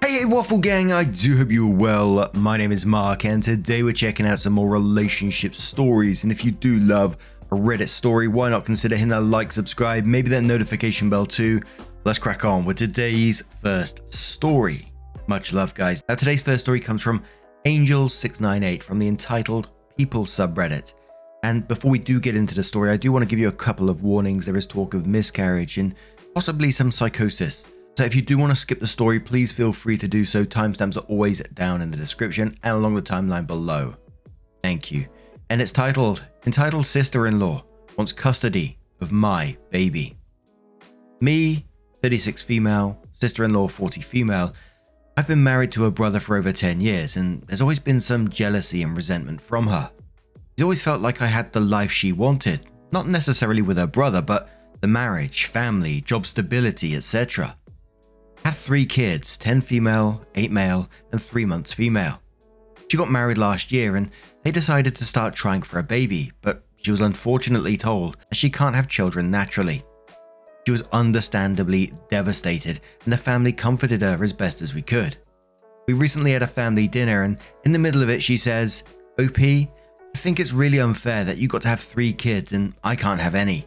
Hey Waffle Gang, I do hope you're well. My name is Mark and today we're checking out some more relationship stories, and if you do love a Reddit story, why not consider hitting that like, subscribe, maybe that notification bell too. Let's crack on with today's first story. Much love guys. Now today's first story comes from Angel698 from the entitled People subreddit. And before we do get into the story, I do want to give you a couple of warnings. There is talk of miscarriage and possibly some psychosis. So if you do want to skip the story, please feel free to do so. Timestamps are always down in the description and along the timeline below. Thank you. And it's entitled Sister-in-Law Wants Custody of My Baby. Me, 36 female, sister-in-law 40 female. I've been married to her brother for over 10 years and there's always been some jealousy and resentment from her. She's always felt like I had the life she wanted, not necessarily with her brother, but the marriage, family, job stability, etc. Had 3 kids, 10 female, 8 male, and 3 months female. She got married last year and they decided to start trying for a baby, but she was unfortunately told that she can't have children naturally. She was understandably devastated and the family comforted her as best as we could. We recently had a family dinner and in the middle of it she says, "OP, I think it's really unfair that you got to have 3 kids and I can't have any.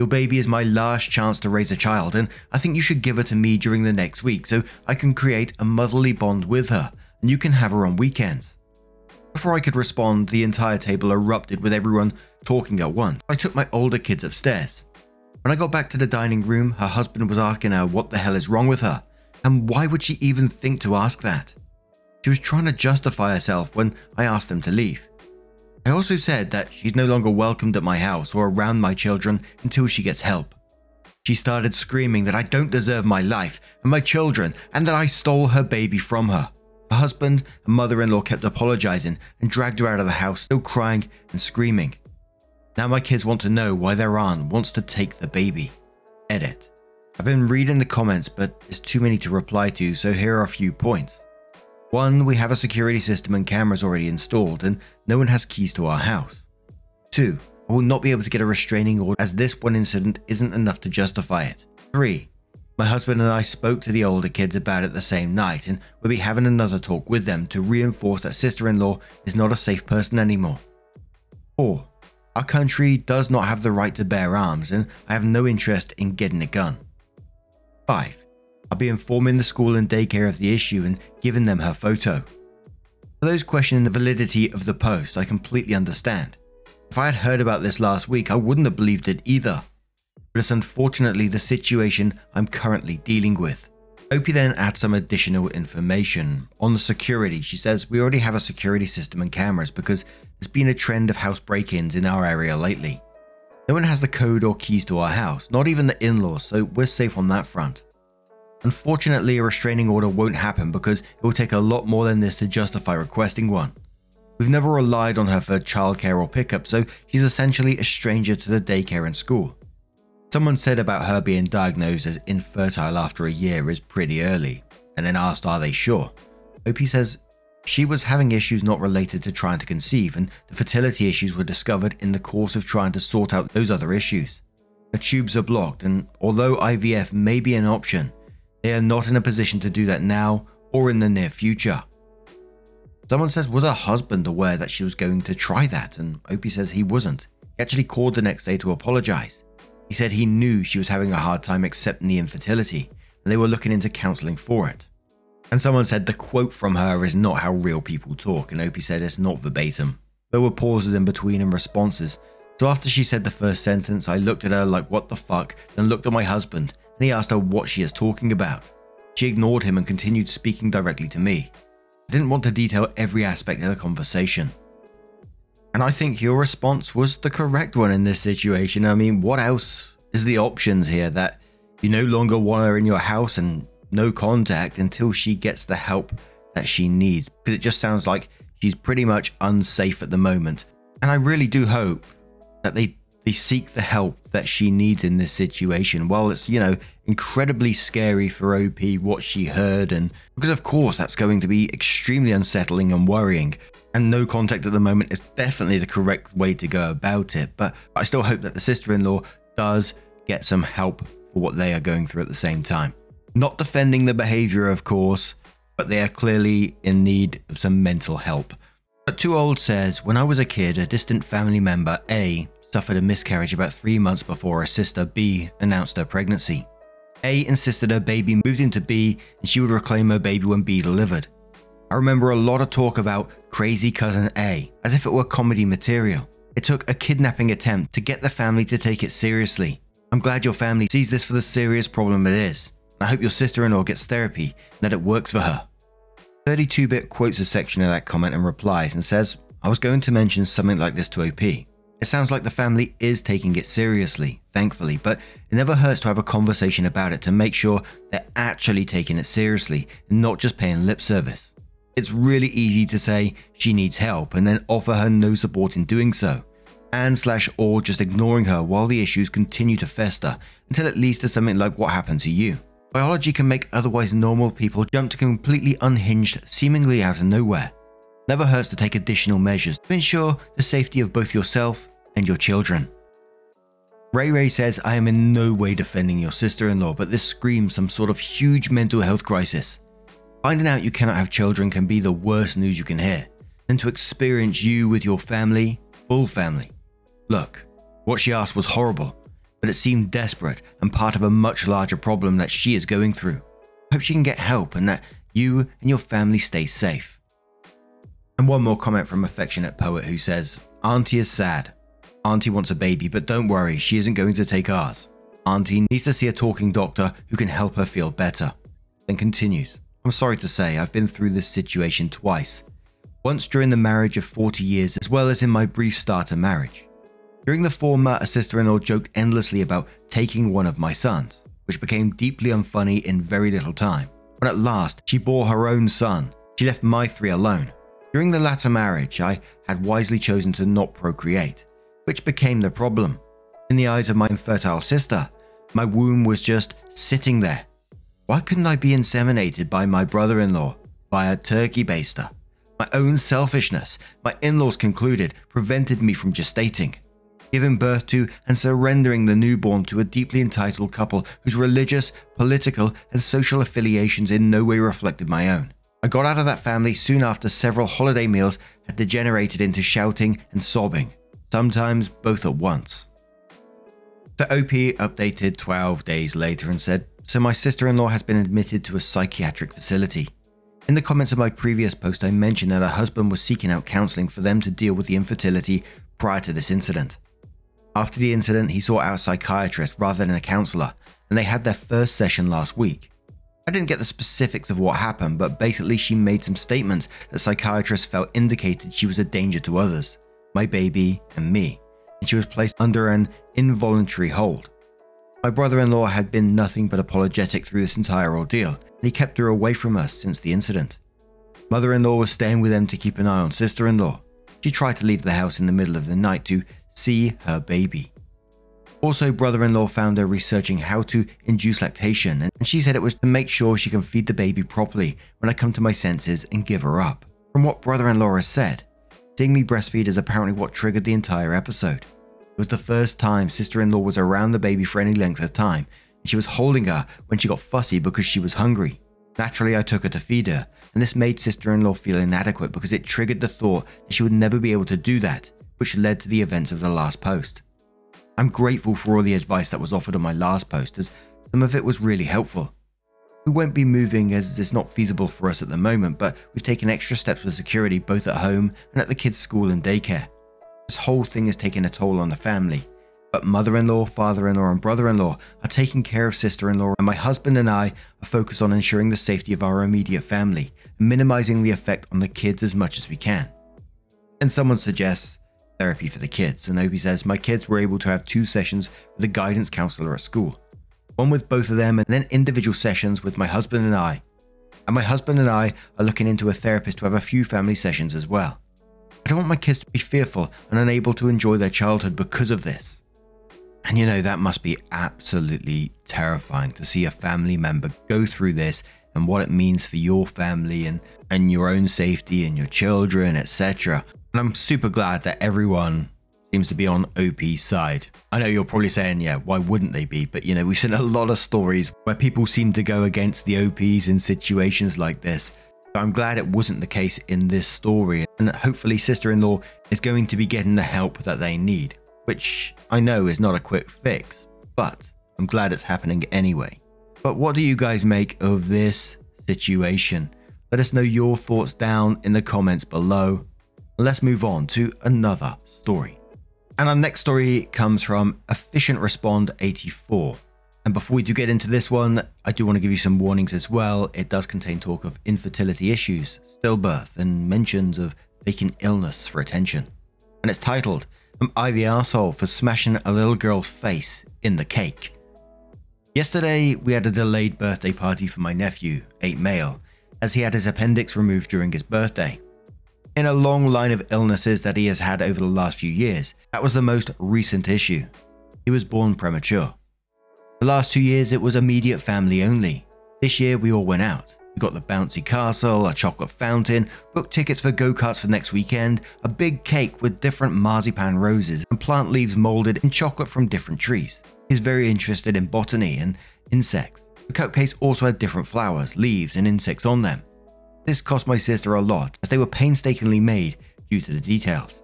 Your baby is my last chance to raise a child and I think you should give her to me during the next week so I can create a motherly bond with her and you can have her on weekends." Before I could respond, the entire table erupted with everyone talking at once. I took my older kids upstairs. When I got back to the dining room, her husband was asking her what the hell is wrong with her and why would she even think to ask that. She was trying to justify herself when I asked them to leave. I also said that she's no longer welcomed at my house or around my children until she gets help. She started screaming that I don't deserve my life and my children and that I stole her baby from her. Her husband and mother-in-law kept apologizing and dragged her out of the house, still crying and screaming. Now my kids want to know why their aunt wants to take the baby. Edit. I've been reading the comments but there's too many to reply to, so here are a few points. 1. We have a security system and cameras already installed and no one has keys to our house. 2. I will not be able to get a restraining order as this one incident isn't enough to justify it. 3. My husband and I spoke to the older kids about it the same night and we'll be having another talk with them to reinforce that sister-in-law is not a safe person anymore. 4. Our country does not have the right to bear arms and I have no interest in getting a gun. 5. I'll be informing the school and daycare of the issue and giving them her photo. For those questioning the validity of the post, I completely understand. If I had heard about this last week, I wouldn't have believed it either. But it's unfortunately the situation I'm currently dealing with. Opie then adds some additional information. On the security, she says, we already have a security system and cameras because there's been a trend of house break-ins in our area lately. No one has the code or keys to our house, not even the in-laws, so we're safe on that front. Unfortunately, a restraining order won't happen because it will take a lot more than this to justify requesting one. We've never relied on her for childcare or pickup, so she's essentially a stranger to the daycare and school. Someone said about her being diagnosed as infertile after a year is pretty early, and then asked are they sure. Opie says she was having issues not related to trying to conceive and the fertility issues were discovered in the course of trying to sort out those other issues. Her tubes are blocked and although IVF may be an option, they are not in a position to do that now or in the near future. Someone says, was her husband aware that she was going to try that? And Opie says he wasn't. He actually called the next day to apologize. He said he knew she was having a hard time accepting the infertility and they were looking into counseling for it. And someone said the quote from her is not how real people talk, and Opie said it's not verbatim. There were pauses in between and responses. So after she said the first sentence, I looked at her like what the fuck, then looked at my husband and he asked her what she is talking about. She ignored him and continued speaking directly to me. I didn't want to detail every aspect of the conversation. And I think your response was the correct one in this situation. I mean, what else is the options here that you no longer want her in your house and no contact until she gets the help that she needs? Because it just sounds like she's pretty much unsafe at the moment. And I really do hope that they seek the help that she needs in this situation. While it's, you know, incredibly scary for OP what she heard, and because of course that's going to be extremely unsettling and worrying, and no contact at the moment is definitely the correct way to go about it. But I still hope that the sister-in-law does get some help for what they are going through at the same time. Not defending the behavior, of course, but they are clearly in need of some mental help. But Too Old says, when I was a kid, a distant family member, A, suffered a miscarriage about 3 months before her sister, B, announced her pregnancy. A insisted her baby moved into B and she would reclaim her baby when B delivered. I remember a lot of talk about crazy cousin A, as if it were comedy material. It took a kidnapping attempt to get the family to take it seriously. I'm glad your family sees this for the serious problem it is. I hope your sister-in-law gets therapy and that it works for her. 32-bit quotes a section of that comment and replies and says, I was going to mention something like this to OP. It sounds like the family is taking it seriously, thankfully, but it never hurts to have a conversation about it to make sure they're actually taking it seriously and not just paying lip service. It's really easy to say she needs help and then offer her no support in doing so, and/or just ignoring her while the issues continue to fester until it leads to something like what happened to you. Biology can make otherwise normal people jump to completely unhinged, seemingly out of nowhere. Never hurts to take additional measures to ensure the safety of both yourself and your children. Ray says, I am in no way defending your sister-in-law, but this screams some sort of huge mental health crisis. Finding out you cannot have children can be the worst news you can hear, and to experience you with your family, full family. Look, what she asked was horrible, but it seemed desperate and part of a much larger problem that she is going through. I hope she can get help and that you and your family stay safe. And one more comment from Affectionate Poet who says, Auntie is sad. Auntie wants a baby, but don't worry, she isn't going to take ours. Auntie needs to see a talking doctor who can help her feel better. Then continues, I'm sorry to say I've been through this situation twice. Once during the marriage of 40 years as well as in my brief starter marriage. During the former, a sister-in-law joked endlessly about taking one of my sons, which became deeply unfunny in very little time. When at last she bore her own son, she left my 3 alone. During the latter marriage, I had wisely chosen to not procreate, which became the problem. In the eyes of my infertile sister, my womb was just sitting there. Why couldn't I be inseminated by my brother-in-law via turkey baster? My own selfishness, my in-laws concluded, prevented me from gestating, giving birth to and surrendering the newborn to a deeply entitled couple whose religious, political, and social affiliations in no way reflected my own. I got out of that family soon after several holiday meals had degenerated into shouting and sobbing, sometimes both at once. So OP updated 12 days later and said, so my sister-in-law has been admitted to a psychiatric facility. In the comments of my previous post, I mentioned that her husband was seeking out counseling for them to deal with the infertility prior to this incident. After the incident, he sought out a psychiatrist rather than a counselor, and they had their first session last week. I didn't get the specifics of what happened, but basically she made some statements that psychiatrists felt indicated she was a danger to others, my baby and me, and she was placed under an involuntary hold. My brother-in-law had been nothing but apologetic through this entire ordeal, and he kept her away from us since the incident. Mother-in-law was staying with them to keep an eye on sister-in-law. She tried to leave the house in the middle of the night to see her baby. Also, brother-in-law found her researching how to induce lactation, and she said it was to make sure she can feed the baby properly when I come to my senses and give her up. From what brother-in-law has said, seeing me breastfeed is apparently what triggered the entire episode. It was the first time sister-in-law was around the baby for any length of time, and she was holding her when she got fussy because she was hungry. Naturally, I took her to feed her, and this made sister-in-law feel inadequate because it triggered the thought that she would never be able to do that, which led to the events of the last post. I'm grateful for all the advice that was offered on my last post, as some of it was really helpful. We won't be moving as it's not feasible for us at the moment, but we've taken extra steps with security both at home and at the kids' school and daycare. This whole thing has taken a toll on the family, but mother-in-law, father-in-law and brother-in-law are taking care of sister-in-law, and my husband and I are focused on ensuring the safety of our immediate family and minimizing the effect on the kids as much as we can. And someone suggests therapy for the kids, and Obi says, my kids were able to have 2 sessions with a guidance counselor at school. One with both of them and then individual sessions with my husband and I. And my husband and I are looking into a therapist to have a few family sessions as well. I don't want my kids to be fearful and unable to enjoy their childhood because of this. And you know, that must be absolutely terrifying to see a family member go through this and what it means for your family and your own safety and your children, etc. And I'm super glad that everyone seems to be on OP's side. I know you're probably saying, yeah, why wouldn't they be? But you know, we've seen a lot of stories where people seem to go against the OPs in situations like this. But I'm glad it wasn't the case in this story, and hopefully sister-in-law is going to be getting the help that they need, which I know is not a quick fix, but I'm glad it's happening anyway. But what do you guys make of this situation? Let us know your thoughts down in the comments below. Let's move on to another story. And our next story comes from Efficient Respond 84. And before we do get into this one, I do want to give you some warnings as well. It does contain talk of infertility issues, stillbirth, and mentions of faking illness for attention. And it's titled, "Am I the arsehole for smashing a little girl's face in the cake?" Yesterday, we had a delayed birthday party for my nephew, 8 male, as he had his appendix removed during his birthday. In a long line of illnesses that he has had over the last few years, that was the most recent issue. He was born premature. The last 2 years, it was immediate family only. This year, we all went out. We got the bouncy castle, a chocolate fountain, booked tickets for go-karts for next weekend, a big cake with different marzipan roses and plant leaves molded in chocolate from different trees. He's very interested in botany and insects. The cupcakes also had different flowers, leaves, and insects on them. This cost my sister a lot, as they were painstakingly made due to the details.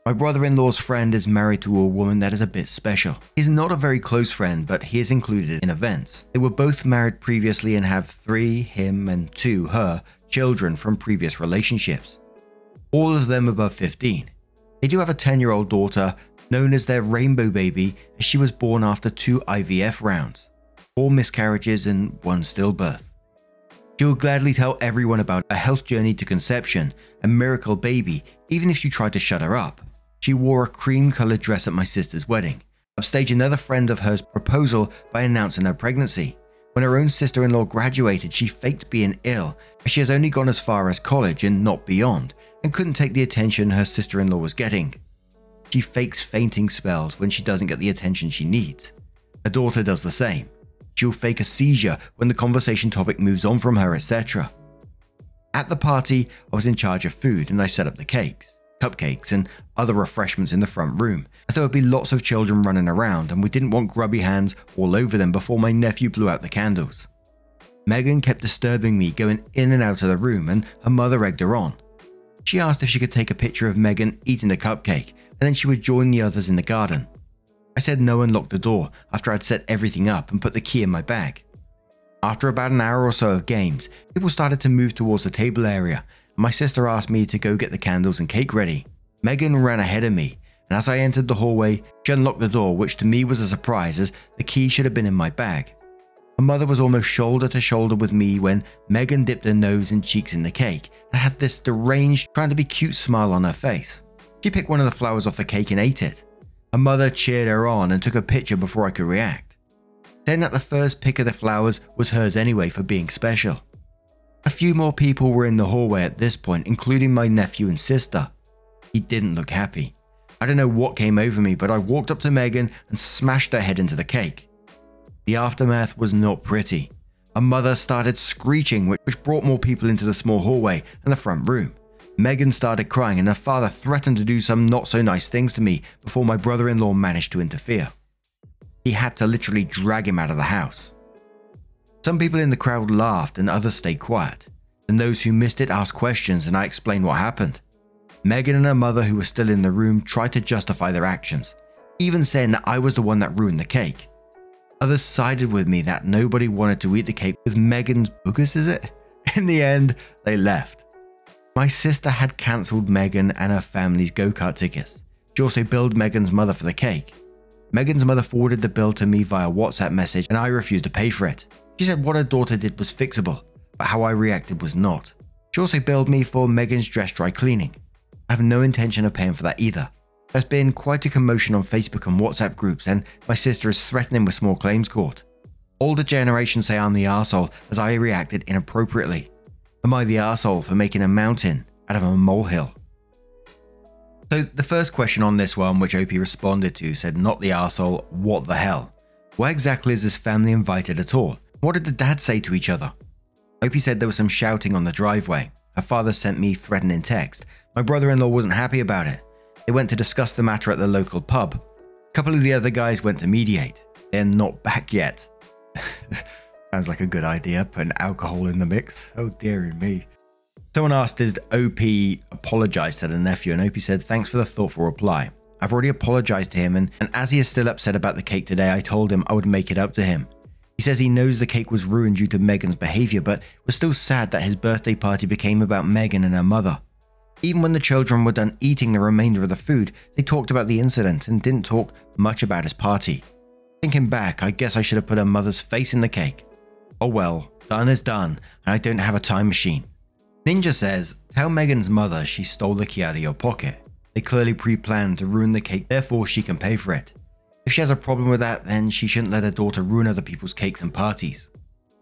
My brother-in-law's friend is married to a woman that is a bit special. He's not a very close friend, but he is included in events. They were both married previously and have 3, him and 2, her, children from previous relationships. All of them above 15. They do have a 10-year-old daughter, known as their rainbow baby, as she was born after 2 IVF rounds, 4 miscarriages and 1 stillbirth. She will gladly tell everyone about a health journey to conception, a miracle baby, even if you tried to shut her up. She wore a cream-colored dress at my sister's wedding, upstaged another friend of hers' proposal by announcing her pregnancy. When her own sister-in-law graduated, she faked being ill, as she has only gone as far as college and not beyond, and couldn't take the attention her sister-in-law was getting. She fakes fainting spells when she doesn't get the attention she needs. Her daughter does the same. She'll fake a seizure when the conversation topic moves on from her, etc. At the party, I was in charge of food and I set up the cakes, cupcakes, and other refreshments in the front room, as there would be lots of children running around and we didn't want grubby hands all over them before my nephew blew out the candles. Megan kept disturbing me going in and out of the room and her mother egged her on. She asked if she could take a picture of Megan eating the cupcake and then she would join the others in the garden. I said no and locked the door after I'd set everything up and put the key in my bag. After about an hour or so of games, people started to move towards the table area and my sister asked me to go get the candles and cake ready. Megan ran ahead of me and as I entered the hallway, she unlocked the door, which to me was a surprise as the key should have been in my bag. Her mother was almost shoulder to shoulder with me when Megan dipped her nose and cheeks in the cake and had this deranged, trying to be cute smile on her face. She picked one of the flowers off the cake and ate it. Her mother cheered her on and took a picture before I could react, saying that the first pick of the flowers was hers anyway for being special. A few more people were in the hallway at this point, including my nephew and sister. He didn't look happy. I don't know what came over me, but I walked up to Megan and smashed her head into the cake. The aftermath was not pretty. Her mother started screeching, which brought more people into the small hallway and the front room. Megan started crying and her father threatened to do some not so nice things to me before my brother-in-law managed to interfere. He had to literally drag him out of the house. Some people in the crowd laughed and others stayed quiet. Then those who missed it asked questions and I explained what happened. Megan and her mother, who were still in the room, tried to justify their actions, even saying that I was the one that ruined the cake. Others sided with me that nobody wanted to eat the cake with Megan's boogers, is it? In the end, they left. My sister had cancelled Megan and her family's go-kart tickets. She also billed Megan's mother for the cake. Megan's mother forwarded the bill to me via WhatsApp message and I refused to pay for it. She said what her daughter did was fixable, but how I reacted was not. She also billed me for Megan's dress dry cleaning. I have no intention of paying for that either. There's been quite a commotion on Facebook and WhatsApp groups and my sister is threatening with small claims court. Older generations say I'm the arsehole as I reacted inappropriately. Am I the arsehole for making a mountain out of a molehill? So the first question on this one, which OP responded to, said not the arsehole, what the hell? Why exactly is this family invited at all? What did the dads say to each other? OP said there was some shouting on the driveway. Her father sent me threatening text. My brother-in-law wasn't happy about it. They went to discuss the matter at the local pub. A couple of the other guys went to mediate. They're not back yet. Sounds like a good idea, putting alcohol in the mix. Oh dearie me. Someone asked, did OP apologize to the nephew? And OP said, thanks for the thoughtful reply. I've already apologized to him, and as he is still upset about the cake today, I told him I would make it up to him. He says he knows the cake was ruined due to Megan's behavior, but was still sad that his birthday party became about Megan and her mother. Even when the children were done eating the remainder of the food, they talked about the incident and didn't talk much about his party. Thinking back, I guess I should have put her mother's face in the cake. Oh well, done is done, and I don't have a time machine. Ninja says, tell Megan's mother she stole the key out of your pocket. They clearly pre-planned to ruin the cake, therefore she can pay for it. If she has a problem with that, then she shouldn't let her daughter ruin other people's cakes and parties.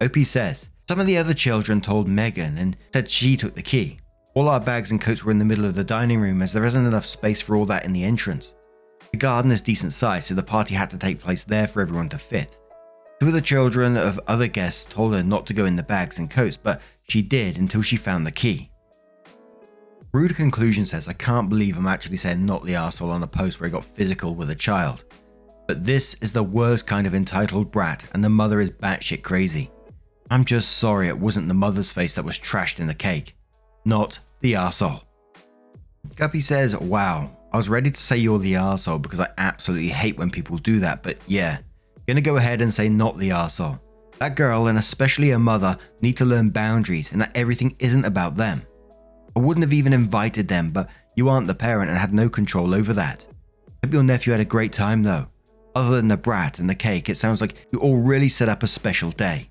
OP says, some of the other children told Megan and said she took the key. All our bags and coats were in the middle of the dining room as there isn't enough space for all that in the entrance. The garden is decent size, so the party had to take place there for everyone to fit. Two of the children of other guests told her not to go in the bags and coats, but she did until she found the key. Rude Conclusion says, I can't believe I'm actually saying not the arsehole on a post where he got physical with a child. But this is the worst kind of entitled brat, and the mother is batshit crazy. I'm just sorry it wasn't the mother's face that was trashed in the cake. Not the arsehole. Guppy says, wow, I was ready to say you're the arsehole because I absolutely hate when people do that, but yeah. Gonna go ahead and say not the arsehole. That girl, and especially her mother, need to learn boundaries and that everything isn't about them. I wouldn't have even invited them, but you aren't the parent and had no control over that. Hope your nephew had a great time though. Other than the brat and the cake, it sounds like you all really set up a special day.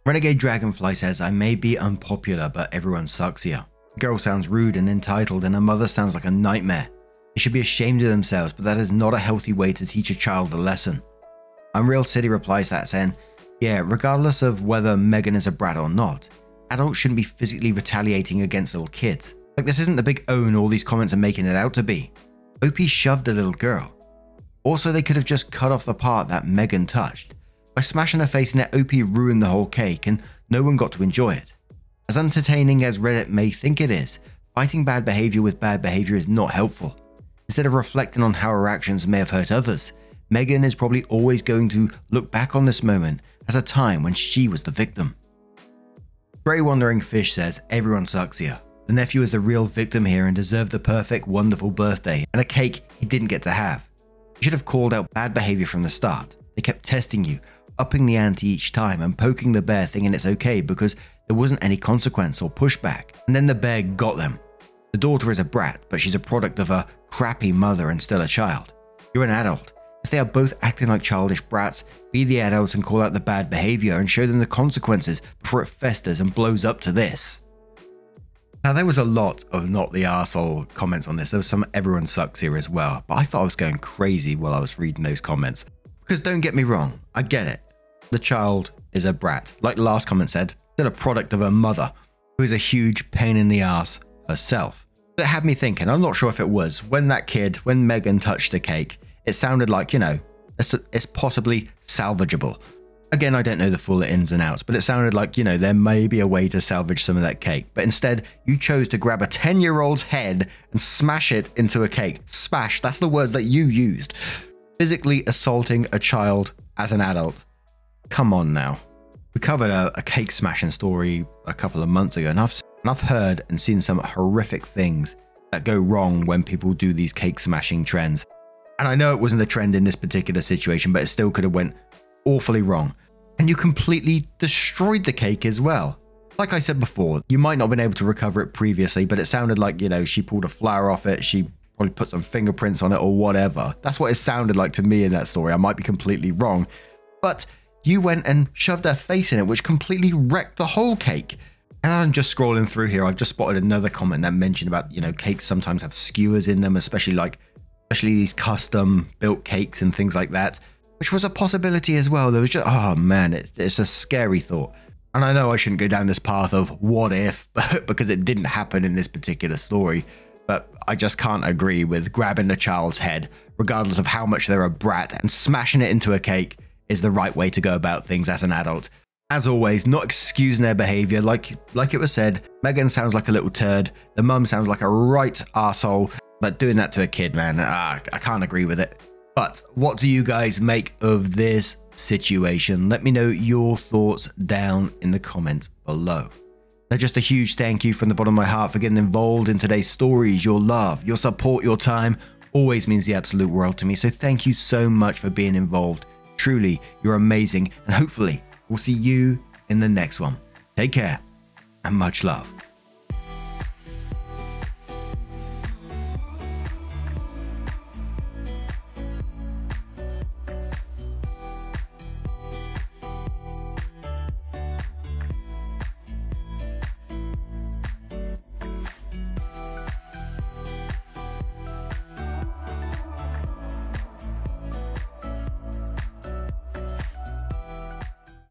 Renegade Dragonfly says, I may be unpopular, but everyone sucks here. The girl sounds rude and entitled, and her mother sounds like a nightmare. They should be ashamed of themselves, but that is not a healthy way to teach a child a lesson. Unreal City replies that saying, yeah, regardless of whether Megan is a brat or not, adults shouldn't be physically retaliating against little kids. Like, this isn't the big own all these comments are making it out to be. OP shoved a little girl. Also, they could have just cut off the part that Megan touched. By smashing her face in it, OP ruined the whole cake and no one got to enjoy it. As entertaining as Reddit may think it is, fighting bad behavior with bad behavior is not helpful. Instead of reflecting on how her actions may have hurt others, Megan is probably always going to look back on this moment as a time when she was the victim. Grey Wandering Fish says, everyone sucks here. The nephew is the real victim here and deserved the perfect, wonderful birthday and a cake he didn't get to have. You should have called out bad behavior from the start. They kept testing you, upping the ante each time and poking the bear thinking it's okay because there wasn't any consequence or pushback. And then the bear got them. The daughter is a brat, but she's a product of a crappy mother and still a child. You're an adult. If they are both acting like childish brats, be the adults and call out the bad behavior and show them the consequences before it festers and blows up to this. Now, there was a lot of not the arsehole comments on this. There was some everyone sucks here as well, but I thought I was going crazy while I was reading those comments. Because don't get me wrong, I get it. The child is a brat. Like the last comment said, still a product of her mother, who is a huge pain in the ass herself. But it had me thinking, I'm not sure if it was, when Megan touched the cake, it sounded like, you know, it's possibly salvageable. Again, I don't know the full ins and outs, but it sounded like, you know, there may be a way to salvage some of that cake. But instead, you chose to grab a 10-year-old's head and smash it into a cake. Smash, that's the words that you used. Physically assaulting a child as an adult. Come on now. We covered a cake smashing story a couple of months ago, and I've heard and seen some horrific things that go wrong when people do these cake smashing trends. And I know it wasn't a trend in this particular situation, but it still could have went awfully wrong. And you completely destroyed the cake as well. Like I said before, you might not have been able to recover it previously, but it sounded like, you know, she pulled a flower off it, she probably put some fingerprints on it or whatever. That's what it sounded like to me in that story. I might be completely wrong. But you went and shoved her face in it, which completely wrecked the whole cake. And I'm just scrolling through here. I've just spotted another comment that mentioned about, you know, cakes sometimes have skewers in them, especially these custom built cakes and things like that, which was a possibility as well. There was just, oh man, it's a scary thought. And I know I shouldn't go down this path of what if, because it didn't happen in this particular story, but I just can't agree with grabbing a child's head, regardless of how much they're a brat, and smashing it into a cake is the right way to go about things as an adult. As always, not excusing their behavior. Like it was said, Megan sounds like a little turd, the mum sounds like a right arsehole, but doing that to a kid, man, I can't agree with it. But what do you guys make of this situation? Let me know your thoughts down in the comments below. Now, just a huge thank you from the bottom of my heart for getting involved in today's stories. Your love, your support, your time always means the absolute world to me. So thank you so much for being involved. Truly, you're amazing. And hopefully we'll see you in the next one. Take care and much love.